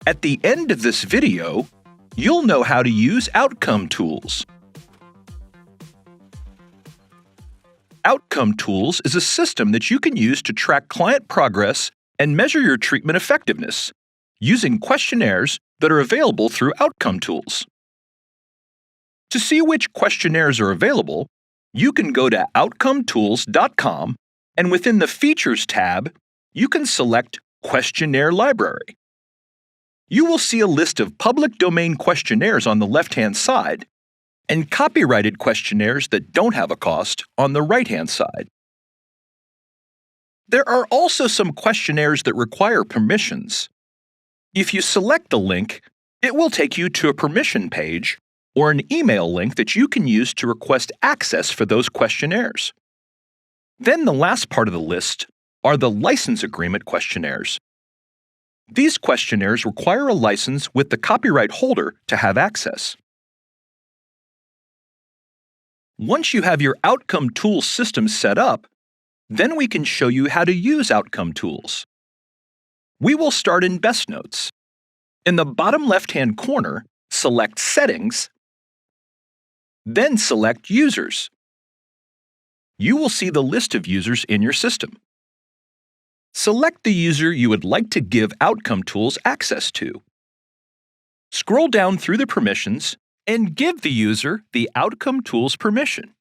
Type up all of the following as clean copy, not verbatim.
At the end of this video, you'll know how to use OutcomeTools. OutcomeTools is a system that you can use to track client progress and measure your treatment effectiveness using questionnaires that are available through OutcomeTools. To see which questionnaires are available, you can go to OutcomeTools.com and within the Features tab, you can select Questionnaire Library. You will see a list of public domain questionnaires on the left-hand side and copyrighted questionnaires that don't have a cost on the right-hand side. There are also some questionnaires that require permissions. If you select the link, it will take you to a permission page or an email link that you can use to request access for those questionnaires. Then the last part of the list are the license agreement questionnaires. These questionnaires require a license with the copyright holder to have access. Once you have your OutcomeTools system set up, then we can show you how to use OutcomeTools. We will start in BestNotes. In the bottom left-hand corner, select Settings, then select Users. You will see the list of users in your system. Select the user you would like to give OutcomeTools access to. Scroll down through the permissions and give the user the OutcomeTools permission.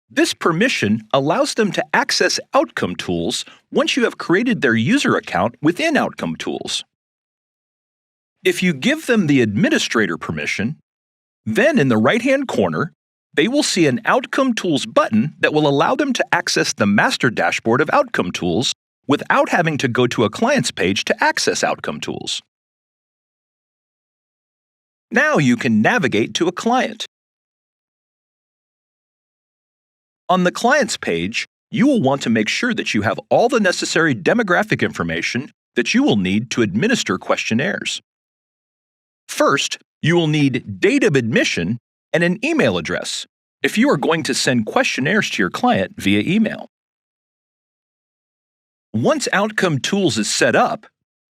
This permission allows them to access OutcomeTools once you have created their user account within OutcomeTools. If you give them the administrator permission, then in the right-hand corner, they will see an OutcomeTools button that will allow them to access the master dashboard of OutcomeTools without having to go to a client's page to access OutcomeTools. Now you can navigate to a client. On the client's page, you will want to make sure that you have all the necessary demographic information that you will need to administer questionnaires. First, you will need date of admission and an email address if you are going to send questionnaires to your client via email. Once OutcomeTools is set up,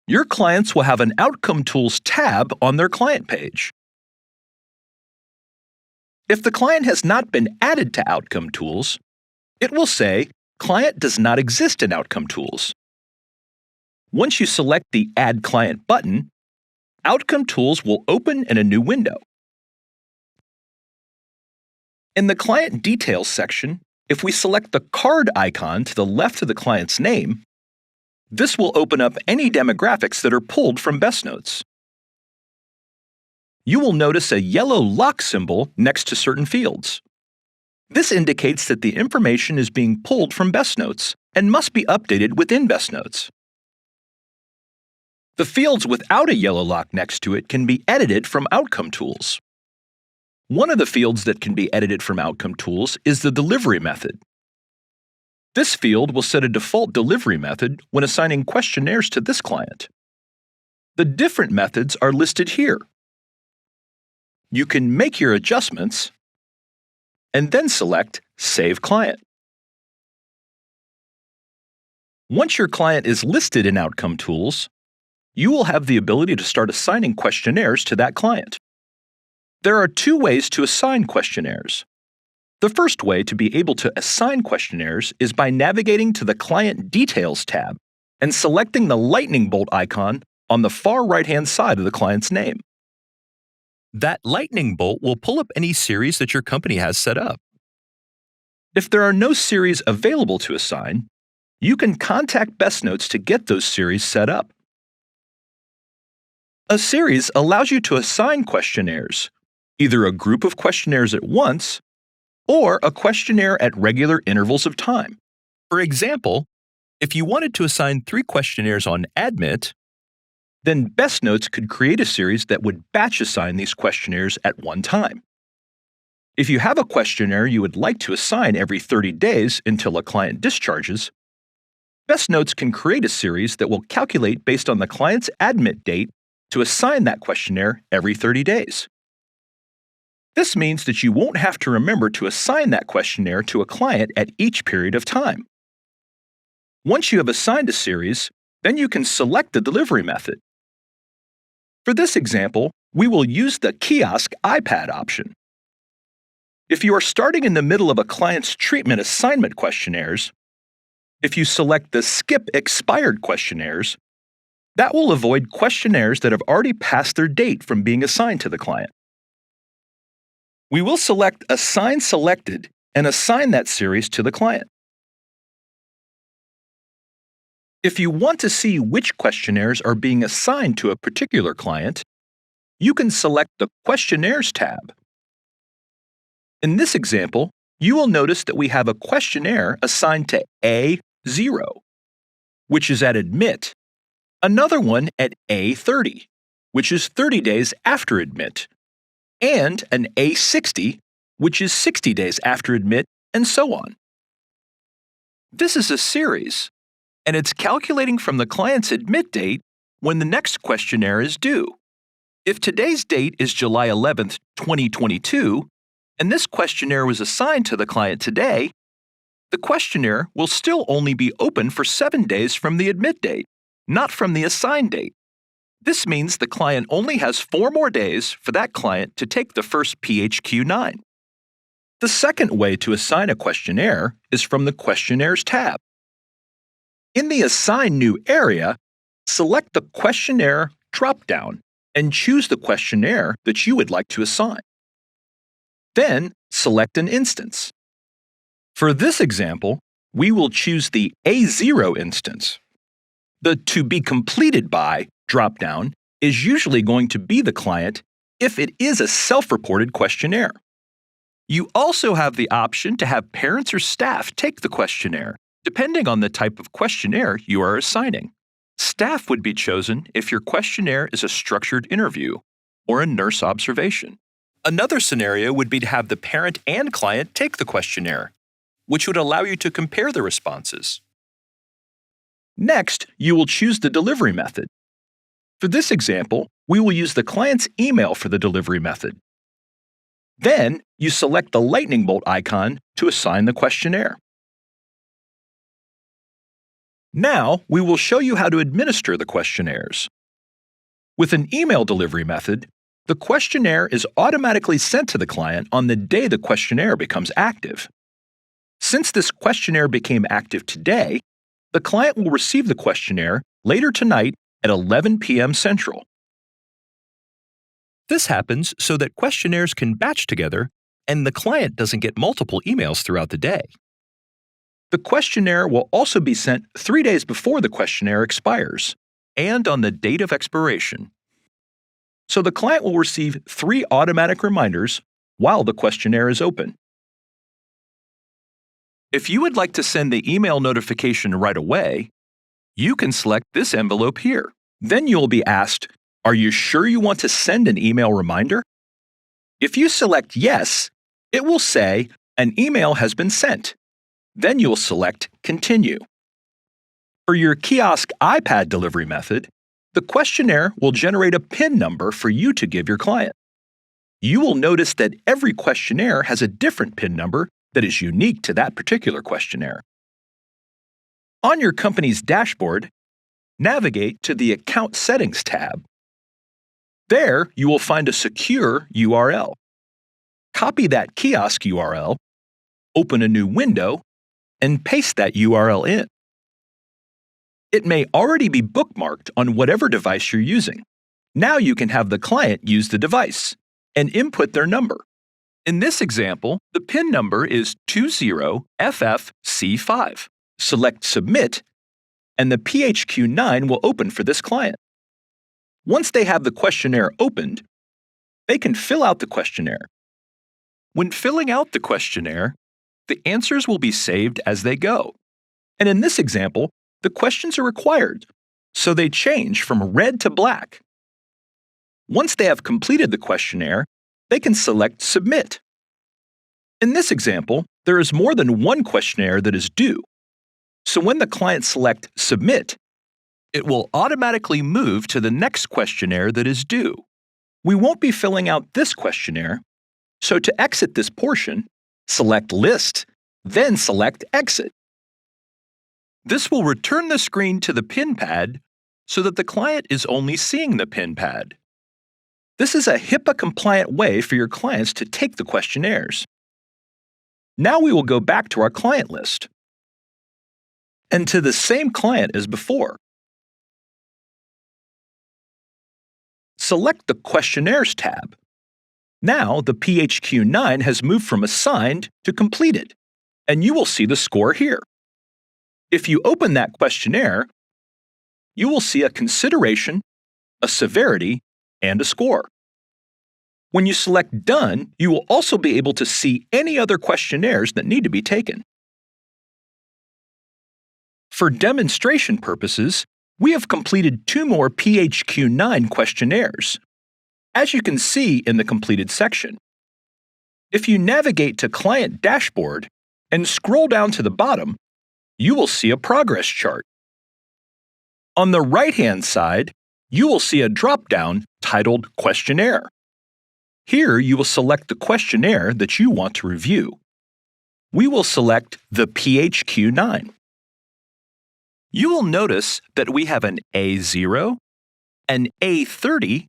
your clients will have an OutcomeTools tab on their client page. If the client has not been added to OutcomeTools, it will say Client does not exist in OutcomeTools. Once you select the Add Client button, OutcomeTools will open in a new window. In the Client Details section, if we select the card icon to the left of the client's name, this will open up any demographics that are pulled from BestNotes. You will notice a yellow lock symbol next to certain fields. This indicates that the information is being pulled from BestNotes and must be updated within BestNotes. The fields without a yellow lock next to it can be edited from OutcomeTools. One of the fields that can be edited from OutcomeTools is the delivery method. This field will set a default delivery method when assigning questionnaires to this client. The different methods are listed here. You can make your adjustments and then select Save Client. Once your client is listed in OutcomeTools, you will have the ability to start assigning questionnaires to that client. There are two ways to assign questionnaires. The first way to be able to assign questionnaires is by navigating to the Client Details tab and selecting the lightning bolt icon on the far right-hand side of the client's name. That lightning bolt will pull up any series that your company has set up. If there are no series available to assign, you can contact BestNotes to get those series set up. A series allows you to assign questionnaires, either a group of questionnaires at once or a questionnaire at regular intervals of time. For example, if you wanted to assign 3 questionnaires on Admit, then BestNotes could create a series that would batch assign these questionnaires at one time. If you have a questionnaire you would like to assign every 30 days until a client discharges, BestNotes can create a series that will calculate based on the client's admit date to assign that questionnaire every 30 days. This means that you won't have to remember to assign that questionnaire to a client at each period of time. Once you have assigned a series, then you can select the delivery method. For this example, we will use the Kiosk iPad option. If you are starting in the middle of a client's treatment assignment questionnaires, if you select the Skip Expired Questionnaires, that will avoid questionnaires that have already passed their date from being assigned to the client. We will select Assign Selected and assign that series to the client. If you want to see which questionnaires are being assigned to a particular client, you can select the Questionnaires tab. In this example, you will notice that we have a questionnaire assigned to A0, which is at Admit, another one at A30, which is 30 days after Admit, and an A60, which is 60 days after Admit, and so on. This is a series, and it's calculating from the client's Admit date when the next questionnaire is due. If today's date is July 11th, 2022, and this questionnaire was assigned to the client today, the questionnaire will still only be open for 7 days from the Admit date, not from the assigned date. This means the client only has 4 more days for that client to take the first PHQ-9. The second way to assign a questionnaire is from the Questionnaires tab. In the Assign New area, select the Questionnaire drop-down and choose the questionnaire that you would like to assign. Then, select an instance. For this example, we will choose the A0 instance. The To Be Completed By drop-down is usually going to be the client if it is a self-reported questionnaire. You also have the option to have parents or staff take the questionnaire, depending on the type of questionnaire you are assigning. Staff would be chosen if your questionnaire is a structured interview or a nurse observation. Another scenario would be to have the parent and client take the questionnaire, which would allow you to compare the responses. Next, you will choose the delivery method. For this example, we will use the client's email for the delivery method. Then, you select the lightning bolt icon to assign the questionnaire. Now, we will show you how to administer the questionnaires. With an email delivery method, the questionnaire is automatically sent to the client on the day the questionnaire becomes active. Since this questionnaire became active today, the client will receive the questionnaire later tonight at 11 p.m. Central. This happens so that questionnaires can batch together and the client doesn't get multiple emails throughout the day. The questionnaire will also be sent 3 days before the questionnaire expires and on the date of expiration. So the client will receive 3 automatic reminders while the questionnaire is open. If you would like to send the email notification right away, you can select this envelope here. Then you'll be asked, "Are you sure you want to send an email reminder?" If you select yes, it will say, "An email has been sent." Then you'll select Continue. For your Kiosk iPad delivery method, the questionnaire will generate a PIN number for you to give your client. You will notice that every questionnaire has a different PIN number that is unique to that particular questionnaire. On your company's dashboard, navigate to the Account Settings tab. There, you will find a secure URL. Copy that Kiosk URL, open a new window, and paste that URL in. It may already be bookmarked on whatever device you're using. Now you can have the client use the device and input their number. In this example, the PIN number is 20FFC5. Select Submit, and the PHQ-9 will open for this client. Once they have the questionnaire opened, they can fill out the questionnaire. When filling out the questionnaire, the answers will be saved as they go. And in this example, the questions are required, so they change from red to black. Once they have completed the questionnaire, they can select Submit. In this example, there is more than one questionnaire that is due. So when the client selects Submit, it will automatically move to the next questionnaire that is due. We won't be filling out this questionnaire, so to exit this portion, select List, then select Exit. This will return the screen to the PIN pad so that the client is only seeing the PIN pad. This is a HIPAA-compliant way for your clients to take the questionnaires. Now we will go back to our client list and to the same client as before. Select the Questionnaires tab. Now the PHQ-9 has moved from assigned to completed, and you will see the score here. If you open that questionnaire, you will see a consideration, a severity, and a score. When you select Done, you will also be able to see any other questionnaires that need to be taken. For demonstration purposes, we have completed 2 more PHQ-9 questionnaires, as you can see in the completed section. If you navigate to Client Dashboard and scroll down to the bottom, you will see a progress chart. On the right-hand side, you will see a drop-down titled Questionnaire. Here you will select the questionnaire that you want to review. We will select the PHQ-9. You will notice that we have an A0, an A30,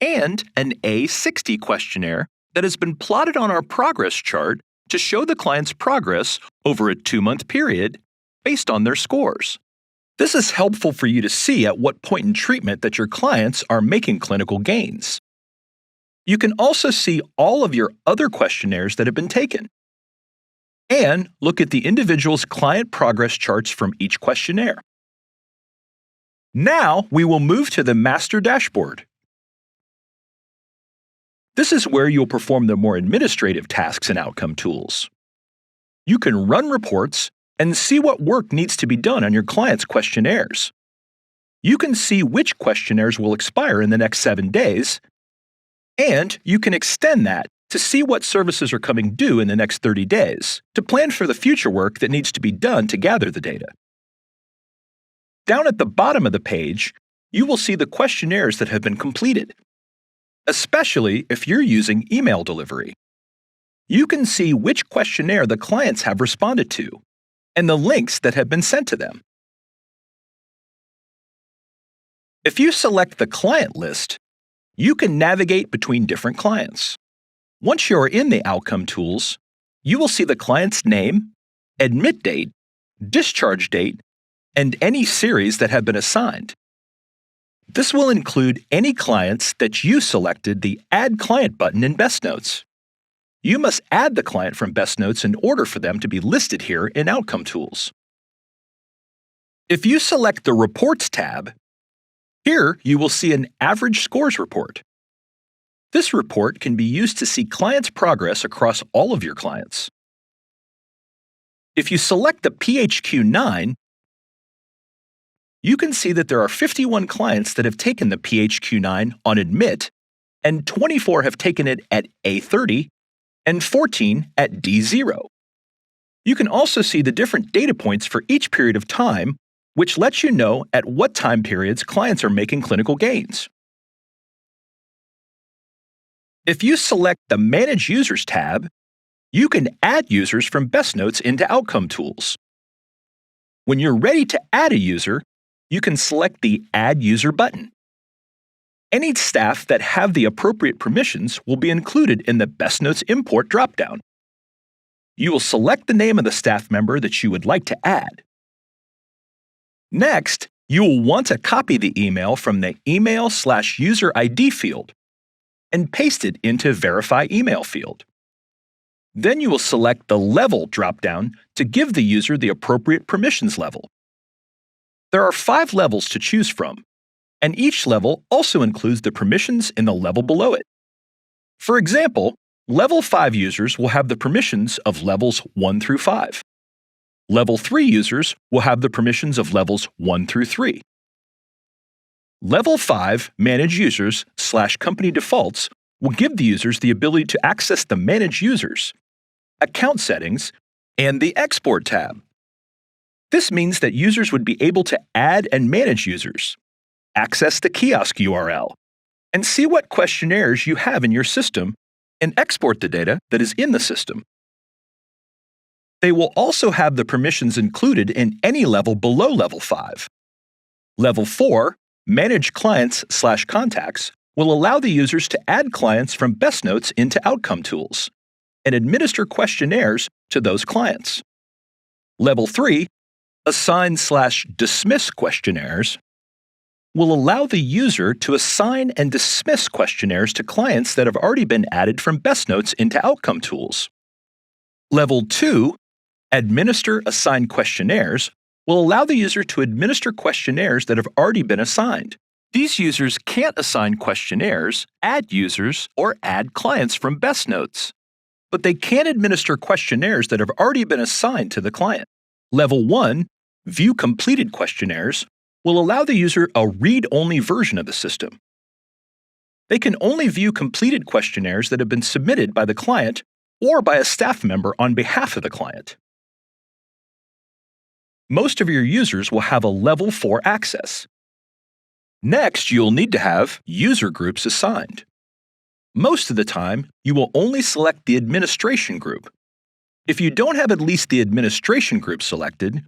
and an A60 questionnaire that has been plotted on our progress chart to show the client's progress over a 2-month period based on their scores. This is helpful for you to see at what point in treatment that your clients are making clinical gains. You can also see all of your other questionnaires that have been taken, and look at the individual's client progress charts from each questionnaire. Now we will move to the master dashboard. This is where you'll perform the more administrative tasks in OutcomeTools. You can run reports and see what work needs to be done on your client's questionnaires. You can see which questionnaires will expire in the next 7 days, and you can extend that to see what services are coming due in the next 30 days to plan for the future work that needs to be done to gather the data. Down at the bottom of the page, you will see the questionnaires that have been completed, especially if you're using email delivery. You can see which questionnaire the clients have responded to and the links that have been sent to them. If you select the client list, you can navigate between different clients. Once you are in the OutcomeTools, you will see the client's name, admit date, discharge date, and any series that have been assigned. This will include any clients that you selected the Add Client button in BestNotes. You must add the client from BestNotes in order for them to be listed here in OutcomeTools. If you select the Reports tab, here you will see an Average Scores report. This report can be used to see clients' progress across all of your clients. If you select the PHQ-9, you can see that there are 51 clients that have taken the PHQ-9 on Admit, and 24 have taken it at A30, and 14 at D0. You can also see the different data points for each period of time, which lets you know at what time periods clients are making clinical gains. If you select the Manage Users tab, you can add users from BestNotes into OutcomeTools. When you're ready to add a user, you can select the Add User button. Any staff that have the appropriate permissions will be included in the BestNotes Import dropdown. You will select the name of the staff member that you would like to add. Next, you will want to copy the email from the Email/User ID field and paste it into Verify Email field. Then you will select the Level dropdown to give the user the appropriate permissions level. There are 5 levels to choose from, and each level also includes the permissions in the level below it. For example, Level 5 users will have the permissions of levels 1 through 5. Level 3 users will have the permissions of levels 1 through 3. Level 5 Manage Users/Company Defaults will give the users the ability to access the Manage Users, Account Settings, and the Export tab. This means that users would be able to add and manage users, access the Kiosk URL, and see what questionnaires you have in your system and export the data that is in the system. They will also have the permissions included in any level below Level 5. Level 4, Manage Clients/Contacts, will allow the users to add clients from BestNotes into OutcomeTools and administer questionnaires to those clients. Level 3, Assign/dismiss questionnaires, will allow the user to assign and dismiss questionnaires to clients that have already been added from BestNotes into OutcomeTools. Level 2, Administer Assign Questionnaires, will allow the user to administer questionnaires that have already been assigned. These users can't assign questionnaires, add users, or add clients from BestNotes, but they can administer questionnaires that have already been assigned to the client. Level 1, View Completed Questionnaires, will allow the user a read-only version of the system. They can only view completed questionnaires that have been submitted by the client or by a staff member on behalf of the client. Most of your users will have a Level 4 access. Next, you'll need to have user groups assigned. Most of the time, you will only select the administration group. If you don't have at least the administration group selected,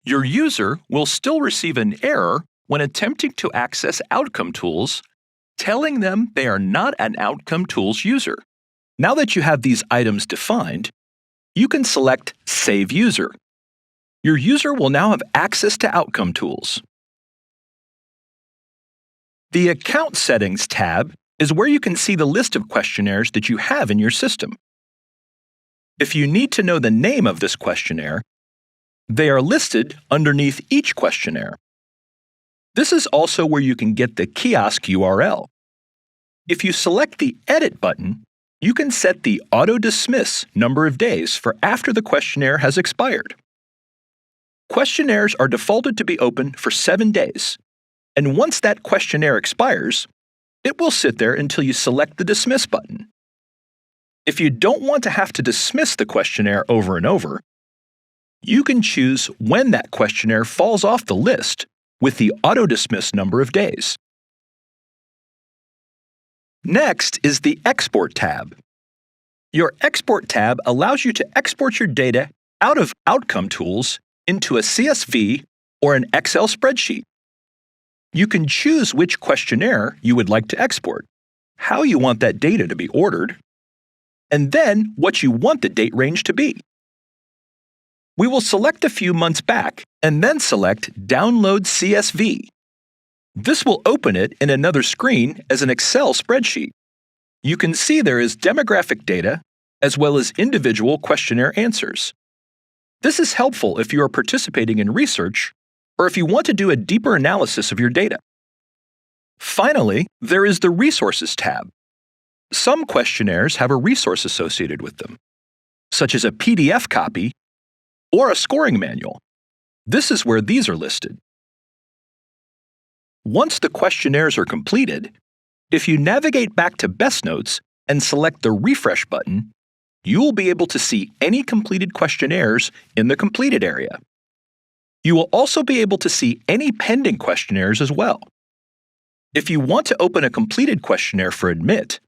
your user will still receive an error when attempting to access OutcomeTools, telling them they are not an OutcomeTools user. Now that you have these items defined, you can select Save User. Your user will now have access to OutcomeTools. The Account Settings tab is where you can see the list of questionnaires that you have in your system. If you need to know the name of this questionnaire, they are listed underneath each questionnaire. This is also where you can get the Kiosk URL. If you select the Edit button, you can set the auto-dismiss number of days for after the questionnaire has expired. Questionnaires are defaulted to be open for 7 days, and once that questionnaire expires, it will sit there until you select the Dismiss button. If you don't want to have to dismiss the questionnaire over and over, you can choose when that questionnaire falls off the list with the auto-dismiss number of days. Next is the Export tab. Your Export tab allows you to export your data out of OutcomeTools into a CSV or an Excel spreadsheet. You can choose which questionnaire you would like to export, how you want that data to be ordered, and then what you want the date range to be. We will select a few months back and then select Download CSV. This will open it in another screen as an Excel spreadsheet. You can see there is demographic data as well as individual questionnaire answers. This is helpful if you are participating in research or if you want to do a deeper analysis of your data. Finally, there is the Resources tab. Some questionnaires have a resource associated with them, such as a PDF copy or a scoring manual. This is where these are listed. Once the questionnaires are completed, if you navigate back to BestNotes and select the Refresh button, you will be able to see any completed questionnaires in the Completed area. You will also be able to see any pending questionnaires as well. If you want to open a completed questionnaire for Admit,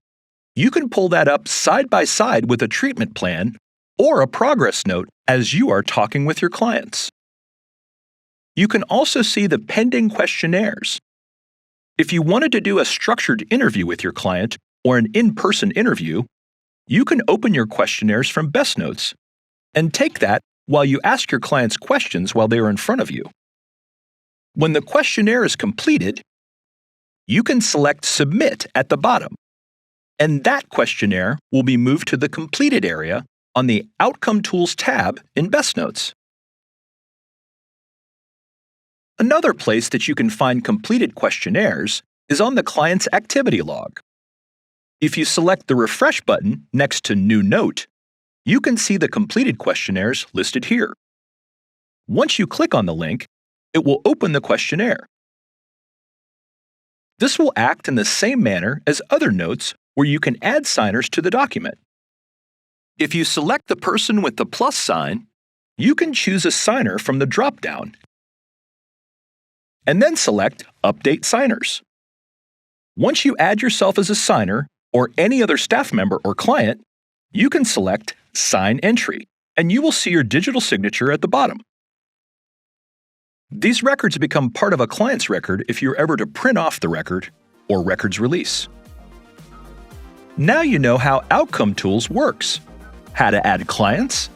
you can pull that up side by side with a treatment plan or a progress note as you are talking with your clients. You can also see the pending questionnaires. If you wanted to do a structured interview with your client or an in-person interview, you can open your questionnaires from BestNotes and take that while you ask your clients questions while they are in front of you. When the questionnaire is completed, you can select Submit at the bottom, and that questionnaire will be moved to the Completed area on the OutcomeTools tab in BestNotes. Another place that you can find completed questionnaires is on the client's activity log. If you select the Refresh button next to New Note, you can see the completed questionnaires listed here. Once you click on the link, it will open the questionnaire. This will act in the same manner as other notes where you can add signers to the document. If you select the person with the plus sign, you can choose a signer from the drop-down and then select Update Signers. Once you add yourself as a signer or any other staff member or client, you can select Sign Entry, and you will see your digital signature at the bottom. These records become part of a client's record if you're ever to print off the record or records release. Now you know how OutcomeTools works, how to add clients,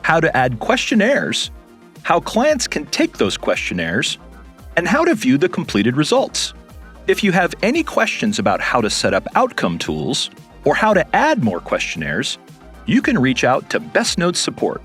how to add questionnaires, how clients can take those questionnaires, and how to view the completed results. If you have any questions about how to set up OutcomeTools or how to add more questionnaires, you can reach out to BestNotes support.